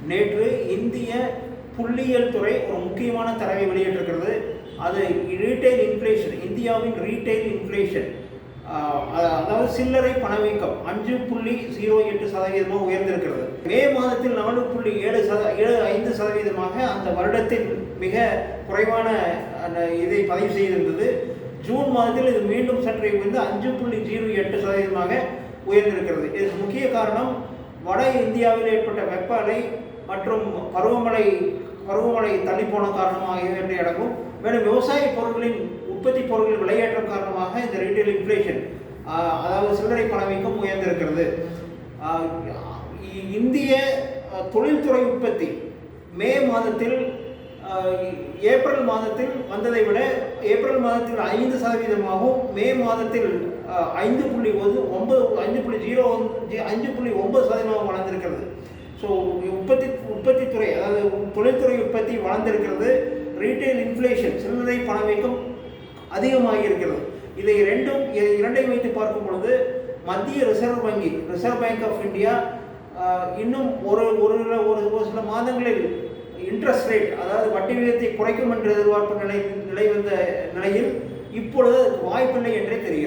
நேற்று இந்திய புள்ளியியல் துறை ஒரு முக்கியமான தரவை வெளியிட்டிருக்கிறது. அது ரீட்டைல் இன்ஃப்ளேஷன், இந்தியாவின் ரீட்டைல் இன்ஃப்ளேஷன், அதாவது சில்லறை பணவீக்கம் 5.08% உயர்ந்திருக்கிறது. மே மாதத்தில் 4.75% அந்த வருடத்தில் மிக குறைவான இதை பதிவு செய்திருந்தது. ஜூன் மாதத்தில் இது மீண்டும் சற்றே உயர்ந்து 5.08% உயர்ந்திருக்கிறது. இதற்கு முக்கிய காரணம் வட இந்தியாவில் ஏற்பட்ட வெப்ப அலை மற்றும் பருவமழை தள்ளிப்போன காரணமாக ஆகியவற்றை அடங்கும். மேலும் விவசாய பொருட்களின் உற்பத்தி பொருட்களின் விலையேற்றம் காரணமாக இந்த ரீட்டைல் இன்ஃப்ளேஷன், அதாவது சில்லறை பணவீக்கம் உயர்ந்திருக்கிறது. இந்திய தொழில்துறை உற்பத்தி மே மாதத்தில் ஏப்ரல் மாதத்தில் வந்ததை விட ஏப்ரல் மாதத்தில் 5%, மே மாதத்தில் 5.09% வளர்ந்திருக்கிறது. ஸோ உற்பத்தித்துறை, அதாவது தொழில்துறை உற்பத்தி வளர்ந்திருக்கிறது. ரீட்டைல் இன்ஃப்ளேஷன், சில்லறை பணவீக்கம் அதிகமாக இருக்கிறது. இதை இரண்டையும் வைத்து பார்க்கும் பொழுது மத்திய ரிசர்வ் பேங்க் ஆஃப் இந்தியா இன்னும் ஒரு சில மாதங்களில் இன்ட்ரெஸ்ட் ரேட், அதாவது வட்டி விகிதத்தை குறைக்கும் என்று எதிர்பார்ப்பு நிலை வந்த நிலையில் இப்பொழுது அதுக்கு வாய்ப்பில்லை என்றே தெரிகிறது.